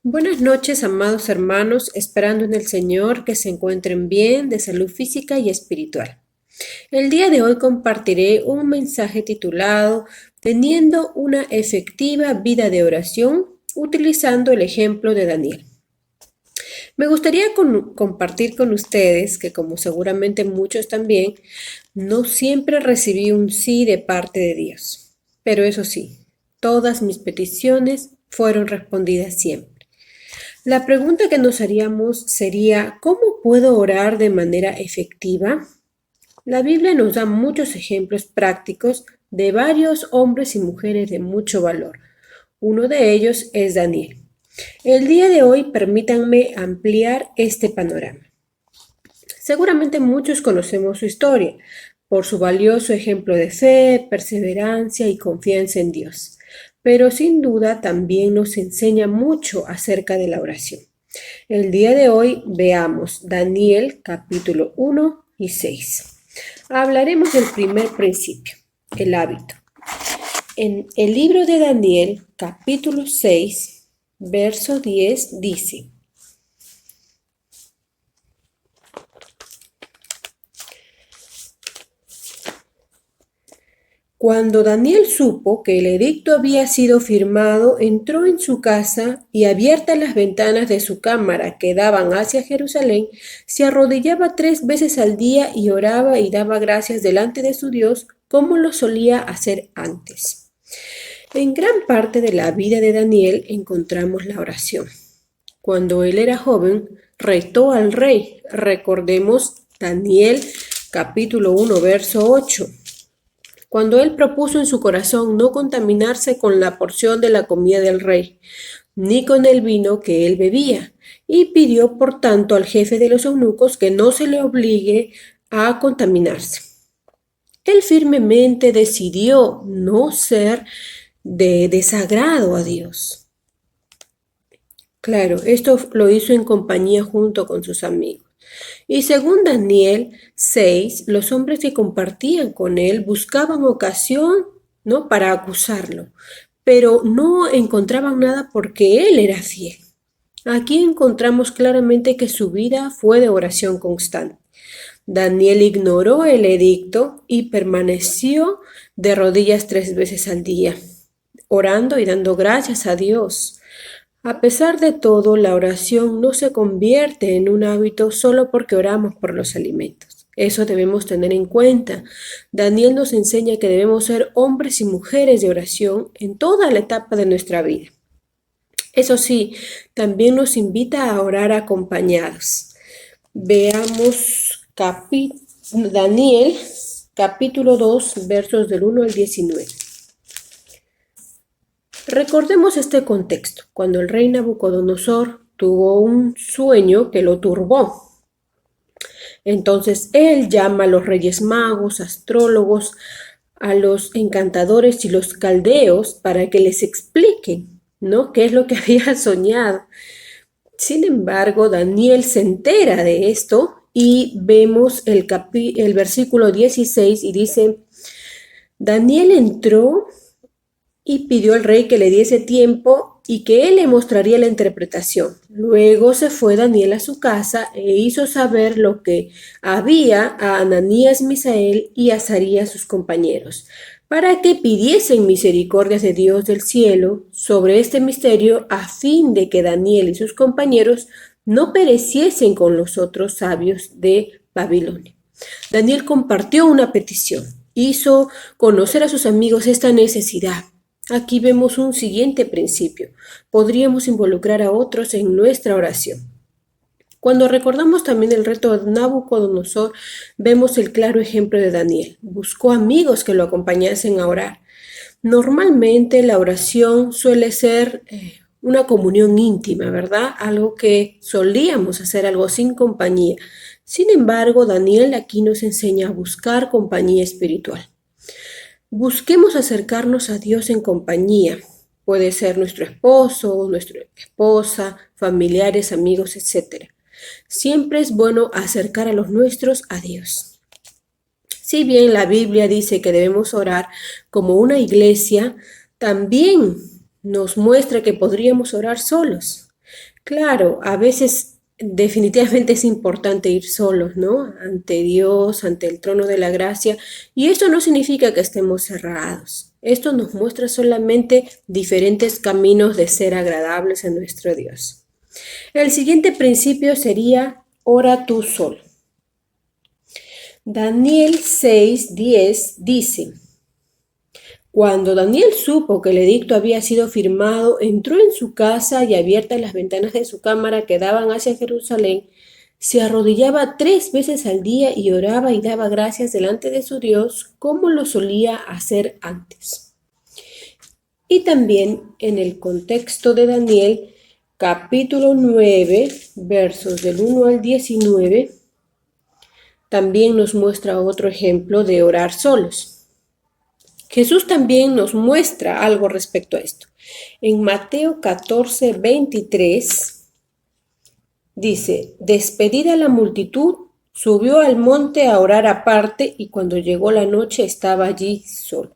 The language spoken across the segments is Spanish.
Buenas noches, amados hermanos, esperando en el Señor que se encuentren bien de salud física y espiritual. El día de hoy compartiré un mensaje titulado Teniendo una efectiva vida de oración, utilizando el ejemplo de Daniel. Me gustaría compartir con ustedes que, como seguramente muchos también, no siempre recibí un sí de parte de Dios. Pero eso sí, todas mis peticiones fueron respondidas siempre. La pregunta que nos haríamos sería, ¿cómo puedo orar de manera efectiva? La Biblia nos da muchos ejemplos prácticos de varios hombres y mujeres de mucho valor. Uno de ellos es Daniel. El día de hoy permítanme ampliar este panorama. Seguramente muchos conocemos su historia por su valioso ejemplo de fe, perseverancia y confianza en Dios, pero sin duda también nos enseña mucho acerca de la oración. El día de hoy veamos Daniel capítulo 1 y 6. Hablaremos del primer principio, el hábito. En el libro de Daniel capítulo 6, verso 10 dice: Cuando Daniel supo que el edicto había sido firmado, entró en su casa y, abiertas las ventanas de su cámara que daban hacia Jerusalén, se arrodillaba 3 veces al día y oraba y daba gracias delante de su Dios, como lo solía hacer antes. En gran parte de la vida de Daniel encontramos la oración. Cuando él era joven, retó al rey. Recordemos Daniel capítulo 1, verso 8. Cuando él propuso en su corazón no contaminarse con la porción de la comida del rey, ni con el vino que él bebía, y pidió por tanto al jefe de los eunucos que no se le obligue a contaminarse. Él firmemente decidió no ser de desagrado a Dios. Claro, esto lo hizo en compañía junto con sus amigos. Y según Daniel 6, los hombres que compartían con él buscaban ocasión, ¿no?, para acusarlo, pero no encontraban nada porque él era fiel. Aquí encontramos claramente que su vida fue de oración constante. Daniel ignoró el edicto y permaneció de rodillas 3 veces al día, orando y dando gracias a Dios. A pesar de todo, la oración no se convierte en un hábito solo porque oramos por los alimentos. Eso debemos tener en cuenta. Daniel nos enseña que debemos ser hombres y mujeres de oración en toda la etapa de nuestra vida. Eso sí, también nos invita a orar acompañados. Veamos Daniel capítulo 2, versos del 1 al 19. Recordemos este contexto, cuando el rey Nabucodonosor tuvo un sueño que lo turbó. Entonces él llama a los reyes magos, astrólogos, a los encantadores y los caldeos para que les expliquen, ¿no?, qué es lo que había soñado. Sin embargo, Daniel se entera de esto y vemos el versículo 16 y dice: Daniel entró y pidió al rey que le diese tiempo y que él le mostraría la interpretación. Luego se fue Daniel a su casa e hizo saber lo que había a Ananías, Misael y Azarías, sus compañeros, para que pidiesen misericordias de Dios del cielo sobre este misterio, a fin de que Daniel y sus compañeros no pereciesen con los otros sabios de Babilonia. Daniel compartió una petición, hizo conocer a sus amigos esta necesidad. Aquí vemos un siguiente principio. Podríamos involucrar a otros en nuestra oración. Cuando recordamos también el reto de Nabucodonosor, vemos el claro ejemplo de Daniel. Buscó amigos que lo acompañasen a orar. Normalmente la oración suele ser una comunión íntima, ¿verdad? Algo que solíamos hacer, algo sin compañía. Sin embargo, Daniel aquí nos enseña a buscar compañía espiritual. Busquemos acercarnos a Dios en compañía. Puede ser nuestro esposo, nuestra esposa, familiares, amigos, etc. Siempre es bueno acercar a los nuestros a Dios. Si bien la Biblia dice que debemos orar como una iglesia, también nos muestra que podríamos orar solos. Claro, a veces definitivamente es importante ir solos, ¿no? Ante Dios, ante el trono de la gracia. Y esto no significa que estemos cerrados. Esto nos muestra solamente diferentes caminos de ser agradables a nuestro Dios. El siguiente principio sería, ora tú solo. Daniel 6:10 dice, cuando Daniel supo que el edicto había sido firmado, entró en su casa y abiertas las ventanas de su cámara que daban hacia Jerusalén, se arrodillaba 3 veces al día y oraba y daba gracias delante de su Dios como lo solía hacer antes. Y también en el contexto de Daniel, capítulo 9, versos del 1 al 19, también nos muestra otro ejemplo de orar solos. Jesús también nos muestra algo respecto a esto. En Mateo 14:23 dice, despedida la multitud, subió al monte a orar aparte y cuando llegó la noche estaba allí solo,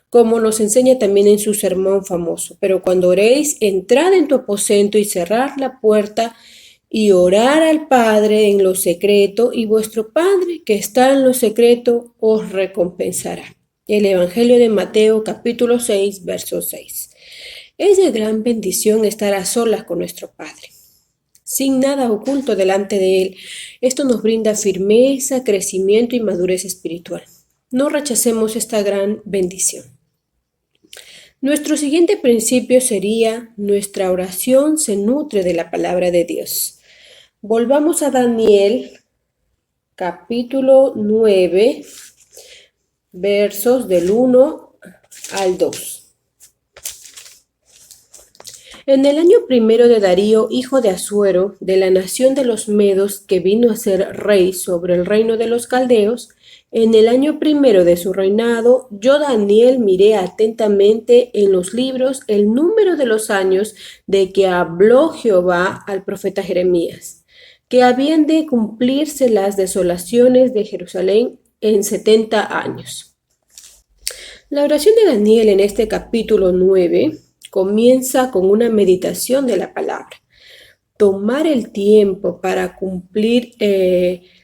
como nos enseña también en su sermón famoso. Pero cuando oréis, entrad en tu aposento y cerrad la puerta y orar al Padre en lo secreto, y vuestro Padre que está en lo secreto os recompensará. El Evangelio de Mateo capítulo 6, verso 6. Es de gran bendición estar a solas con nuestro Padre, sin nada oculto delante de Él. Esto nos brinda firmeza, crecimiento y madurez espiritual. No rechacemos esta gran bendición. Nuestro siguiente principio sería, nuestra oración se nutre de la palabra de Dios. Volvamos a Daniel capítulo 9, versos del 1 al 2. En el año primero de Darío, hijo de Asuero, de la nación de los Medos, que vino a ser rey sobre el reino de los caldeos, en el año primero de su reinado, yo Daniel miré atentamente en los libros el número de los años de que habló Jehová al profeta Jeremías, que habían de cumplirse las desolaciones de Jerusalén en 70 años. La oración de Daniel en este capítulo 9 comienza con una meditación de la palabra. Tomar el tiempo para cumplir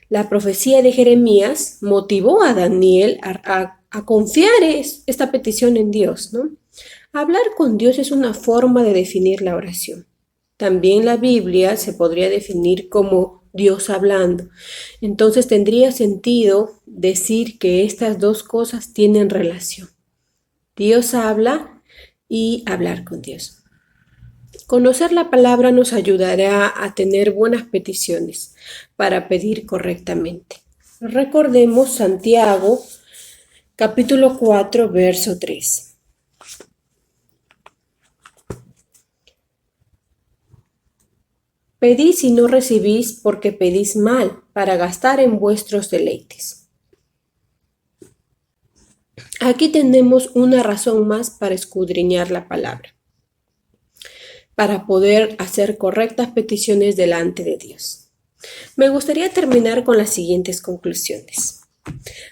la profecía de Jeremías motivó a Daniel a confiar esta petición en Dios, ¿no? Hablar con Dios es una forma de definir la oración. También la Biblia se podría definir como Dios hablando. Entonces tendría sentido decir que estas dos cosas tienen relación. Dios habla y hablar con Dios. Conocer la palabra nos ayudará a tener buenas peticiones para pedir correctamente. Recordemos Santiago, capítulo 4, verso 3. Pedís y no recibís porque pedís mal, para gastar en vuestros deleites. Aquí tenemos una razón más para escudriñar la palabra, para poder hacer correctas peticiones delante de Dios. Me gustaría terminar con las siguientes conclusiones.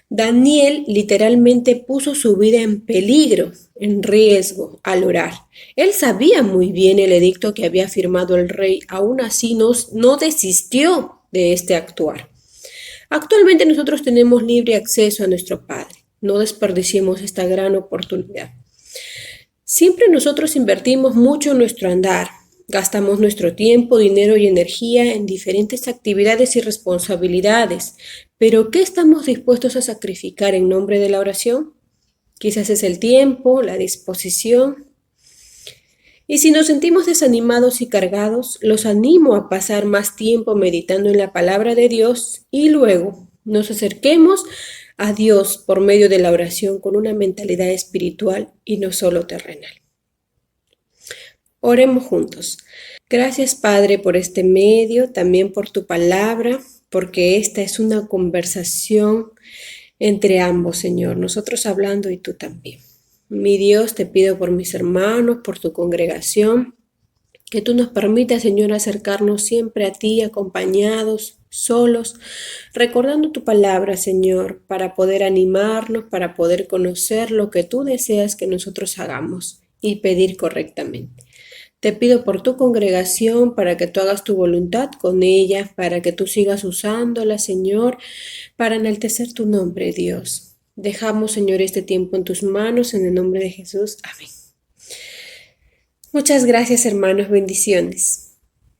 Daniel literalmente puso su vida en peligro, en riesgo, al orar. Él sabía muy bien el edicto que había firmado el rey, aún así no desistió de este actuar. Actualmente nosotros tenemos libre acceso a nuestro Padre. No desperdiciemos esta gran oportunidad. Siempre nosotros invertimos mucho en nuestro andar. Gastamos nuestro tiempo, dinero y energía en diferentes actividades y responsabilidades. Pero ¿qué estamos dispuestos a sacrificar en nombre de la oración? Quizás es el tiempo, la disposición. Y si nos sentimos desanimados y cargados, los animo a pasar más tiempo meditando en la palabra de Dios y luego nos acerquemos a Dios por medio de la oración con una mentalidad espiritual y no solo terrenal. Oremos juntos. Gracias, Padre, por este medio, también por tu palabra, porque esta es una conversación entre ambos, Señor, nosotros hablando y tú también. Mi Dios, te pido por mis hermanos, por tu congregación, que tú nos permitas, Señor, acercarnos siempre a ti, acompañados, solos, recordando tu palabra, Señor, para poder animarnos, para poder conocer lo que tú deseas que nosotros hagamos y pedir correctamente. Te pido por tu congregación para que tú hagas tu voluntad con ella, para que tú sigas usándola, Señor, para enaltecer tu nombre, Dios. Dejamos, Señor, este tiempo en tus manos, en el nombre de Jesús. Amén. Muchas gracias, hermanos. Bendiciones.